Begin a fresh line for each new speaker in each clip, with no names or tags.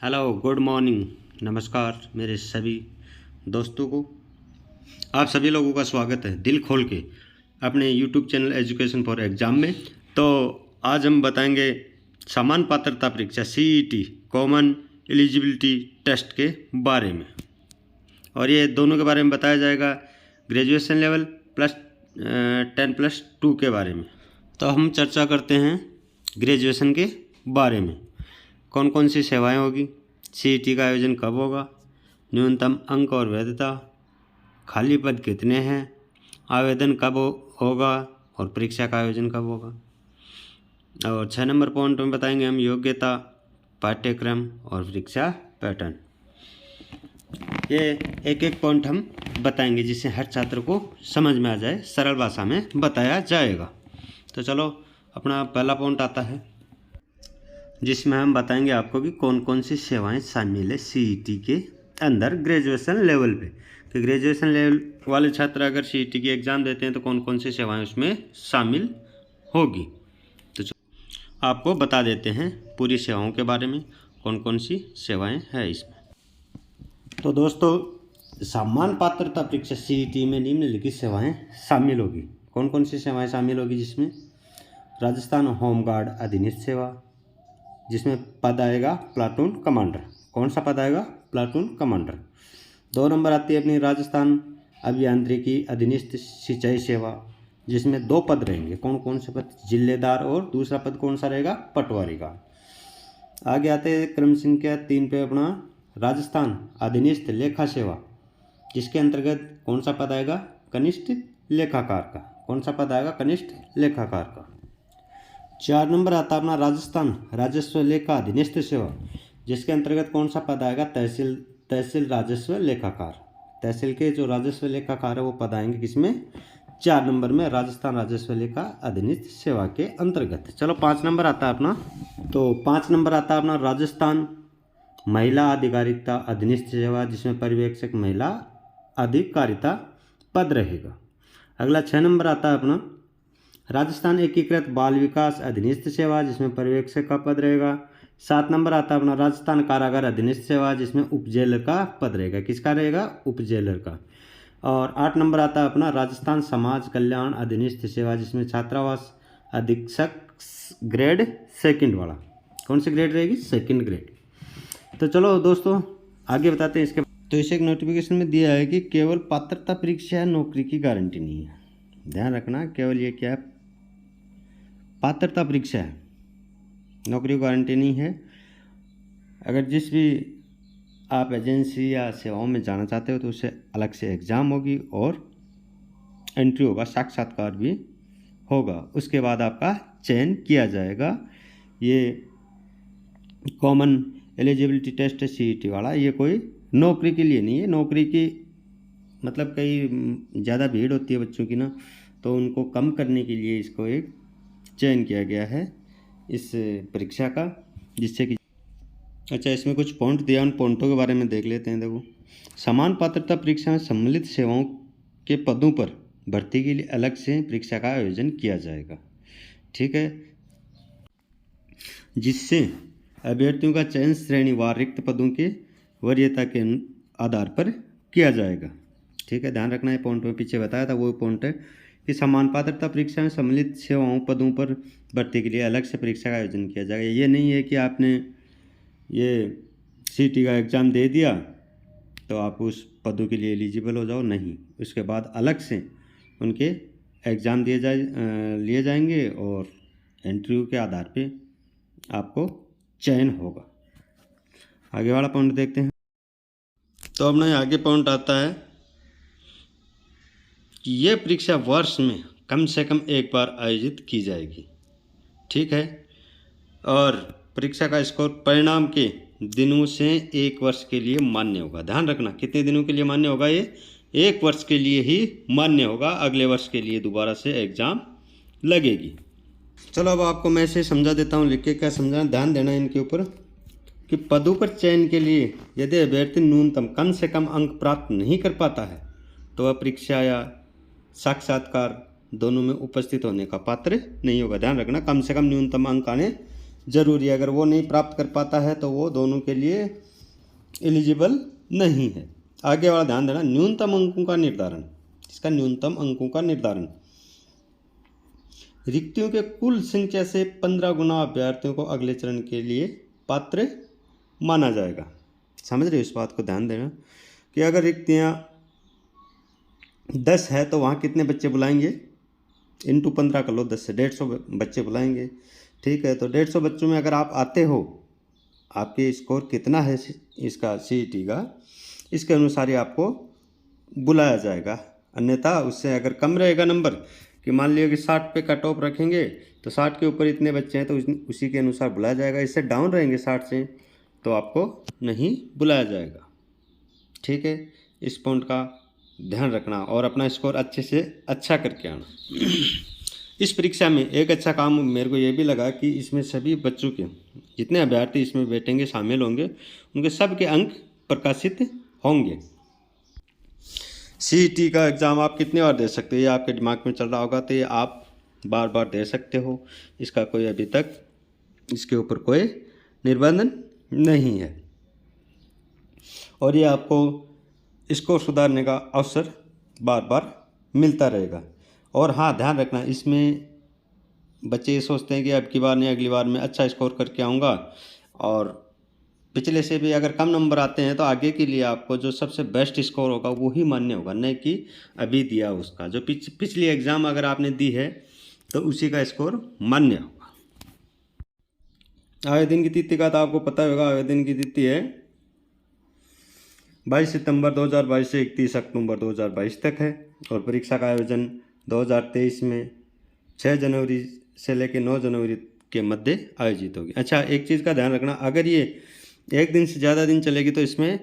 Hello, good morning, नमस्कार मेरे सभी दोस्तों को। आप सभी लोगों का स्वागत है दिल खोल के अपने YouTube channel education for exam में। तो आज हम बताएंगे सामान्य पात्रता परीक्षा CET कॉमन एलिजिबिलिटी टेस्ट के बारे में, और ये दोनों के बारे में बताया जाएगा, ग्रेजुएशन लेवल प्लस 10+2 के बारे में। तो हम चर्चा करते हैं ग्रेजुएशन के बारे में। कौन कौन सी सेवाएं होगी, CET का आयोजन कब होगा, न्यूनतम अंक और वैधता, खाली पद कितने हैं, आवेदन कब होगा और परीक्षा का आयोजन कब होगा। और 6 नंबर पॉइंट में बताएंगे हम योग्यता, पाठ्यक्रम और परीक्षा पैटर्न। ये एक एक पॉइंट हम बताएंगे जिससे हर छात्र को समझ में आ जाए, सरल भाषा में बताया जाएगा। तो चलो, अपना पहला पॉइंट आता है जिसमें हम बताएंगे आपको कि कौन कौन सी सेवाएं शामिल है CET के अंदर ग्रेजुएशन लेवल पे। कि ग्रेजुएशन लेवल वाले छात्र अगर CET की एग्ज़ाम देते हैं तो कौन कौन सी सेवाएं उसमें शामिल होगी। तो आपको बता देते हैं पूरी सेवाओं के बारे में, कौन कौन सी सेवाएं हैं इसमें। तो दोस्तों, सामान्य पात्रता परीक्षा CET में निम्नलिखित सेवाएं शामिल होगी। कौन कौन सी सेवाएं शामिल होगी जिसमें राजस्थान होमगार्ड अधिनियम सेवा, जिसमें पद आएगा प्लाटून कमांडर। कौन सा पद आएगा? Platoon commander. 2 नंबर आती है अपनी राजस्थान अभियांत्रिकी अधिनियम सिंचाई सेवा, जिसमें 2 पद रहेंगे। कौन कौन से पद? जिलेदार, और दूसरा पद कौन सा रहेगा? पटवारी का। आगे आते हैं क्रम संख्या 3 पे अपना राजस्थान अधिनियम लेखा सेवा, जिसके अंतर्गत कौन सा पद आएगा? कनिष्ठ लेखाकार का। कौन सा पद आएगा? कनिष्ठ लेखाकार का। 4 नंबर आता है अपना राजस्थान राजस्व लेखा अधिनियम सेवा, जिसके अंतर्गत कौन सा पद आएगा? तहसील राजस्व लेखाकार। तहसील के जो राजस्व लेखाकार है वो पद आएंगे किसमें? 4 नंबर में, राजस्थान राजस्व लेखा अधिनियम सेवा के अंतर्गत। चलो, 5 नंबर आता है अपना। तो 5 नंबर आता है अपना राजस्थान महिला अधिकारिता अधिनियम सेवा, जिसमें पर्यवेक्षक महिला अधिकारिता पद रहेगा। अगला 6 नंबर आता है अपना राजस्थान एकीकृत बाल विकास अधिनियम सेवा, जिसमें पर्यवेक्षक का पद रहेगा। 7 नंबर आता है अपना राजस्थान कारागार अधिनियम सेवा, जिसमें उपजेलर का पद रहेगा। किसका रहेगा? उपजेलर का। और 8 नंबर आता है अपना राजस्थान समाज कल्याण अधिनियम सेवा, जिसमें छात्रावास अधीक्षक ग्रेड 2 वाला। कौन सी ग्रेड रहेगी? 2 ग्रेड। तो चलो दोस्तों, आगे बताते हैं इसके। तो इसे एक नोटिफिकेशन में दिया है कि केवल पात्रता परीक्षा है, नौकरी की गारंटी नहीं है। ध्यान रखना, केवल ये क्या है? पात्रता परीक्षा है, नौकरी की गारंटी नहीं है। अगर जिस भी आप एजेंसी या सेवाओं में जाना चाहते हो तो उससे अलग से एग्ज़ाम होगी और एंट्री होगा, साक्षात्कार भी होगा। उसके बाद आपका चयन किया जाएगा। ये कॉमन एलिजिबिलिटी टेस्ट है CET वाला, ये कोई नौकरी के लिए नहीं है। नौकरी की मतलब कई ज़्यादा भीड़ होती है बच्चों की ना, तो उनको कम करने के लिए इसको एक चयन किया गया है इस परीक्षा का, जिससे कि अच्छा, इसमें कुछ पॉइंट दिया, उन पॉइंटों के बारे में देख लेते हैं। देखो, समान पात्रता परीक्षा में सम्मिलित सेवाओं के पदों पर भर्ती के लिए अलग से परीक्षा का आयोजन किया जाएगा। ठीक है, जिससे अभ्यर्थियों का चयन श्रेणीवार रिक्त पदों के वरीयता के आधार पर किया जाएगा। ठीक है, ध्यान रखना, है पॉइंट में पीछे बताया था वो पॉइंट है कि समान पात्रता परीक्षा में सम्मिलित सेवाओं पदों पर भर्ती के लिए अलग से परीक्षा का आयोजन किया जाएगा। ये नहीं है कि आपने ये CET का एग्ज़ाम दे दिया तो आप उस पदों के लिए एलिजिबल हो जाओ, नहीं। उसके बाद अलग से उनके एग्ज़ाम लिए जाएंगे और इंटरव्यू के आधार पे आपको चयन होगा। आगे वाला पॉइंट देखते हैं। तो अब ना आगे पॉइंट आता है कि ये परीक्षा वर्ष में कम से कम एक बार आयोजित की जाएगी। ठीक है, और परीक्षा का स्कोर परिणाम के दिनों से 1 वर्ष के लिए मान्य होगा। ध्यान रखना, कितने दिनों के लिए मान्य होगा? ये 1 वर्ष के लिए ही मान्य होगा। अगले वर्ष के लिए दोबारा से एग्ज़ाम लगेगी। चलो, अब आपको मैं इसे समझा देता हूँ, लिख के क्या समझाना, ध्यान देना इनके ऊपर। कि पदों पर चयन के लिए यदि अभ्यर्थी न्यूनतम कम से कम अंक प्राप्त नहीं कर पाता है तो वह परीक्षा या साक्षात्कार दोनों में उपस्थित होने का पात्र नहीं होगा। ध्यान रखना, कम से कम न्यूनतम अंक आने जरूरी है। अगर वो नहीं प्राप्त कर पाता है तो वो दोनों के लिए एलिजिबल नहीं है। आगे वाला ध्यान देना, न्यूनतम अंकों का निर्धारण। इसका न्यूनतम अंकों का निर्धारण रिक्तियों के कुल संख्या से 15 गुना अभ्यर्थियों को अगले चरण के लिए पात्र माना जाएगा। समझ रहे हो, इस बात को ध्यान देना कि अगर रिक्तियाँ 10 है तो वहाँ कितने बच्चे बुलाएंगे, इंटू 15 कर लो, 10 से 150 बच्चे बुलाएंगे। ठीक है, तो 150 बच्चों में अगर आप आते हो, आपके स्कोर कितना है इसका CET का, इसके अनुसार ही आपको बुलाया जाएगा। अन्यथा उससे अगर कम रहेगा नंबर, कि मान लिया कि 60 पे कट ऑफ रखेंगे तो 60 के ऊपर इतने बच्चे हैं तो उसी के अनुसार बुलाया जाएगा। इससे डाउन रहेंगे 60 से तो आपको नहीं बुलाया जाएगा। ठीक है, इस पॉइंट का ध्यान रखना और अपना स्कोर अच्छे से अच्छा करके आना। इस परीक्षा में एक अच्छा काम मेरे को ये भी लगा कि इसमें सभी बच्चों के जितने अभ्यर्थी इसमें बैठेंगे, शामिल होंगे, उनके सब के अंक प्रकाशित होंगे। CET का एग्ज़ाम आप कितनी बार दे सकते हो, ये आपके दिमाग में चल रहा होगा, तो ये आप बार बार दे सकते हो। इसका कोई अभी तक इसके ऊपर कोई निर्बंध नहीं है और ये आपको स्कोर सुधारने का अवसर बार बार मिलता रहेगा। और हाँ, ध्यान रखना, इसमें बच्चे ये सोचते हैं कि अब की बार नहीं अगली बार मैं अच्छा स्कोर करके आऊँगा, और पिछले से भी अगर कम नंबर आते हैं तो आगे के लिए आपको जो सबसे बेस्ट स्कोर होगा वो ही मान्य होगा, नहीं कि अभी दिया उसका। जो पिछली एग्ज़ाम अगर आपने दी है तो उसी का स्कोर मान्य होगा। आवेदन की तिथि का तो आपको पता होगा, आवेदन की तिथि है 22 सितंबर 2022 से 31 अक्टूबर 2022 तक है और परीक्षा का आयोजन 2023 में 6 जनवरी से लेकर 9 जनवरी के मध्य आयोजित होगी। अच्छा, एक चीज़ का ध्यान रखना, अगर ये एक दिन से ज़्यादा दिन चलेगी तो इसमें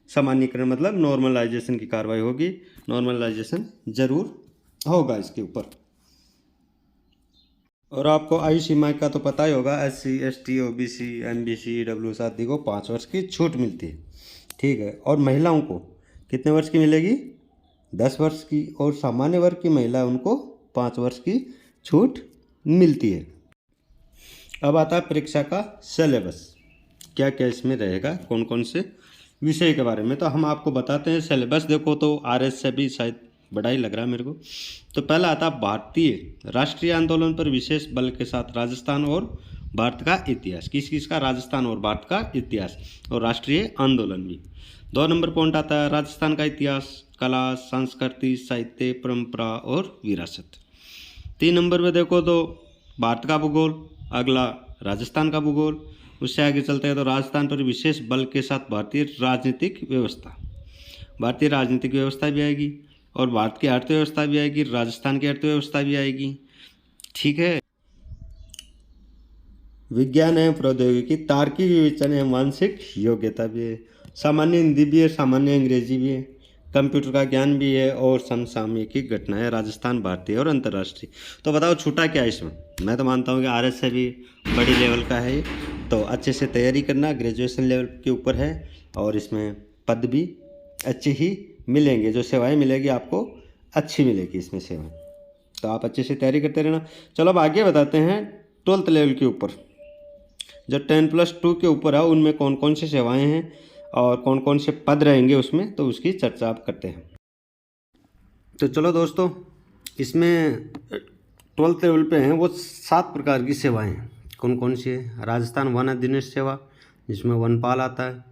सामान्यीकरण मतलब नॉर्मलाइजेशन की कार्रवाई होगी। नॉर्मलाइजेशन जरूर होगा इसके ऊपर। और आपको आयु सीमा का तो पता ही होगा, SC ST OBC MBC EWS आदि को 5 वर्ष की छूट मिलती है। ठीक है, और महिलाओं को कितने वर्ष की मिलेगी, 10 वर्ष की, और सामान्य वर्ग की महिला उनको 5 वर्ष की छूट मिलती है। अब आता है परीक्षा का सिलेबस, क्या क्या इसमें रहेगा, कौन कौन से विषय के बारे में, तो हम आपको बताते हैं। सिलेबस देखो तो RS से भी शायद बड़ा ही लग रहा है मेरे को। तो पहला आता भारतीय राष्ट्रीय आंदोलन पर विशेष बल के साथ राजस्थान और भारत का इतिहास। किस का, राजस्थान और भारत का इतिहास और राष्ट्रीय आंदोलन भी। 2 नंबर पॉइंट आता है राजस्थान का इतिहास, कला, संस्कृति, साहित्य, परंपरा और विरासत। 3 नंबर पे देखो तो भारत का भूगोल, अगला राजस्थान का भूगोल। उससे आगे चलते हैं तो राजस्थान पर विशेष बल के साथ भारतीय राजनीतिक व्यवस्था, भारतीय राजनीतिक व्यवस्था भी आएगी और भारत की अर्थव्यवस्था भी आएगी, राजस्थान की अर्थव्यवस्था भी आएगी। ठीक है, विज्ञान एवं प्रौद्योगिकी, तार्किक विवेचन एवं मानसिक योग्यता भी है, सामान्य हिंदी भी है, सामान्य अंग्रेजी भी है, कंप्यूटर का ज्ञान भी है और समसामयिक घटनाएं राजस्थान, भारतीय और अंतर्राष्ट्रीय। तो बताओ छूटा क्या इसमें? मैं तो मानता हूँ कि RS से भी बड़ी लेवल का है, तो अच्छे से तैयारी करना, ग्रेजुएशन लेवल के ऊपर है और इसमें पद भी अच्छे ही मिलेंगे, जो सेवाएं मिलेगी आपको अच्छी मिलेगी इसमें सेवाएं, तो आप अच्छे से तैयारी करते रहना। चलो अब आगे बताते हैं 12th लेवल के ऊपर, जो 10+2 के ऊपर है उनमें कौन कौन सी सेवाएं हैं और कौन कौन से पद रहेंगे उसमें, तो उसकी चर्चा आप करते हैं। तो चलो दोस्तों, इसमें 12th लेवल पे हैं वो 7 प्रकार की सेवाएं हैं। कौन कौन सी है? राजस्थान वन अधिनियम सेवा, जिसमें वनपाल आता है।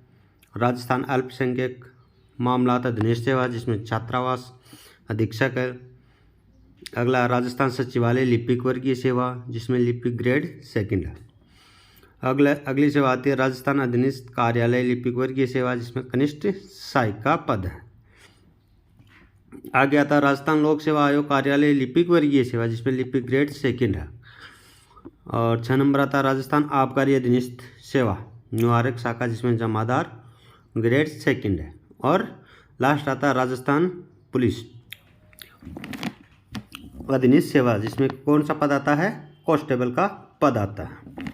राजस्थान अल्पसंख्यक मामलात अधिनियम सेवा, जिसमें छात्रावास अधीक्षक है। अगला राजस्थान सचिवालय लिपिक वर्गीय सेवा, जिसमें लिपिक ग्रेड 2 है। अगली सेवा आती है राजस्थान अधीनस्थ कार्यालय लिपिक वर्गीय सेवा, जिसमें कनिष्ठ सहायक का पद है। आगे आता है राजस्थान लोक सेवा आयोग कार्यालय लिपिक वर्गीय सेवा, जिसमें लिपिक ग्रेड 2 है। और 6 नंबर आता है राजस्थान आबकारी अधीनस्थ सेवा निवारक शाखा, जिसमें जमादार ग्रेड 2 है। और लास्ट आता है राजस्थान पुलिस अधीनस्थ सेवा, जिसमें कौन सा पद आता है? कांस्टेबल का पद आता है।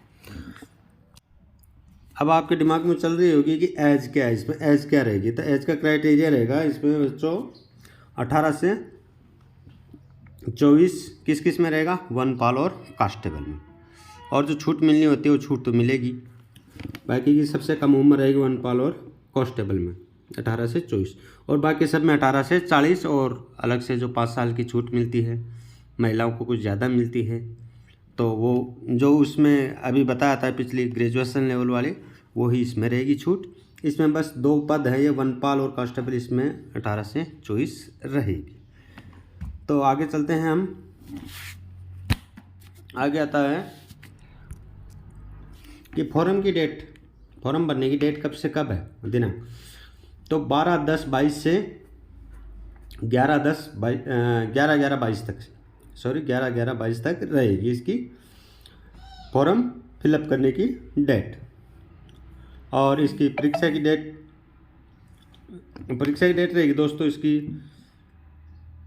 अब आपके दिमाग में चल रही होगी कि एज क्या है, इसमें एज क्या रहेगी, तो एज का क्राइटेरिया रहेगा इसमें बच्चों 18 से 24 किस किस में रहेगा? वनपाल और कांस्टेबल में। और जो छूट मिलनी होती है वो छूट तो मिलेगी। बाकी की सबसे कम उम्र रहेगी वनपाल और कांस्टेबल में 18 से 24, और बाकी सब में 18 से 40, और अलग से जो 5 साल की छूट मिलती है महिलाओं को कुछ ज़्यादा मिलती है। तो वो जो उसमें अभी बताया था पिछली ग्रेजुएशन लेवल वाले, वही इसमें रहेगी छूट। इसमें बस 2 पद है ये वनपाल और कांस्टेबल, इसमें 18 से 24 रहेगी। तो आगे चलते हैं हम। आगे आता है कि फॉर्म की डेट, फॉर्म भरने की डेट कब से कब है दिनांक। तो 12/10/22 से 11/11/22 तक, 11/11/22 तक रहेगी इसकी फॉर्म फिलअप करने की डेट। और इसकी परीक्षा की डेट रहेगी दोस्तों इसकी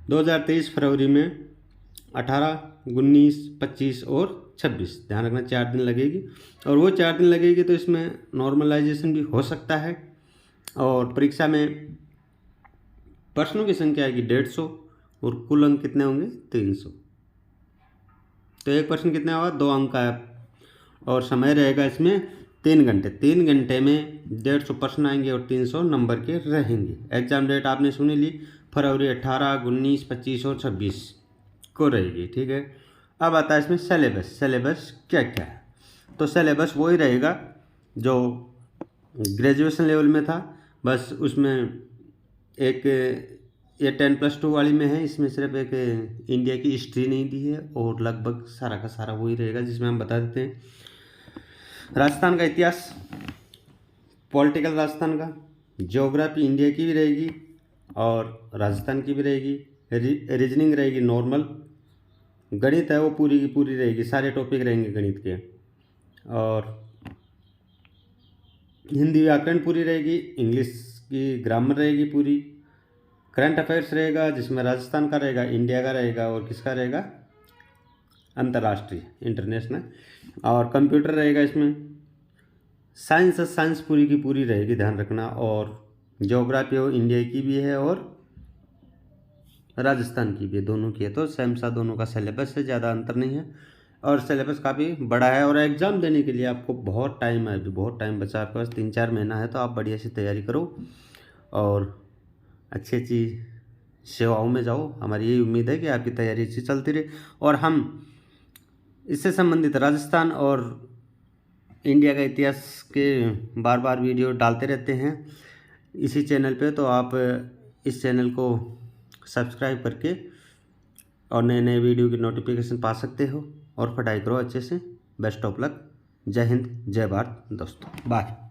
2023 फरवरी में 18, 19, 25 और 26, ध्यान रखना 4 दिन लगेगी। और वो 4 दिन लगेगी तो इसमें नॉर्मलाइजेशन भी हो सकता है। और परीक्षा में प्रश्नों की संख्या आएगी 150 और कुल अंक कितने होंगे 300। तो एक प्रश्न कितना होगा 2 अंक का है। और समय रहेगा इसमें 3 घंटे। 3 घंटे में 150 प्रश्न आएंगे और 300 नंबर के रहेंगे। एग्जाम डेट आपने सुनी ली, फरवरी 18, 19, 25 और 26 को रहेगी। ठीक है। अब आता है इसमें सिलेबस क्या क्या है। तो सिलेबस वही रहेगा जो ग्रेजुएशन लेवल में था, बस उसमें एक ये 10+2 वाली में है, इसमें सिर्फ एक इंडिया की हिस्ट्री नहीं दी है, और लगभग सारा का सारा वही रहेगा जिसमें हम बता देते हैं राजस्थान का इतिहास, पॉलिटिकल राजस्थान का, ज्योग्राफी इंडिया की भी रहेगी और राजस्थान की भी रहेगी, रीजनिंग रहेगी नॉर्मल, गणित है वो पूरी की पूरी रहेगी, सारे टॉपिक रहेंगे गणित के, और हिंदी व्याकरण पूरी रहेगी, इंग्लिश की ग्रामर रहेगी पूरी, करंट अफेयर्स रहेगा जिसमें राजस्थान का रहेगा, इंडिया का रहेगा और किसका रहेगा अंतर्राष्ट्रीय इंटरनेशनल, और कंप्यूटर रहेगा इसमें, साइंस पूरी की पूरी रहेगी, ध्यान रखना। और ज्योग्राफी हो इंडिया की भी है और राजस्थान की भी है, दोनों की है। तो सेम सा दोनों का सिलेबस है, ज़्यादा अंतर नहीं है, और सिलेबस काफ़ी बड़ा है। और एग्ज़ाम देने के लिए आपको बहुत टाइम है, अभी बहुत टाइम बचा आपके पास, 3-4 महीना है। तो आप बढ़िया से तैयारी करो और अच्छी सेवाओं में जाओ। हमारी यही उम्मीद है कि आपकी तैयारी अच्छी चलती रहे, और हम इससे संबंधित राजस्थान और इंडिया का इतिहास के बार बार वीडियो डालते रहते हैं इसी चैनल पे। तो आप इस चैनल को सब्सक्राइब करके और नए नए वीडियो की नोटिफिकेशन पा सकते हो, और पढ़ाई करो अच्छे से। Best of luck. जय हिंद, जय भारत दोस्तों, बाय।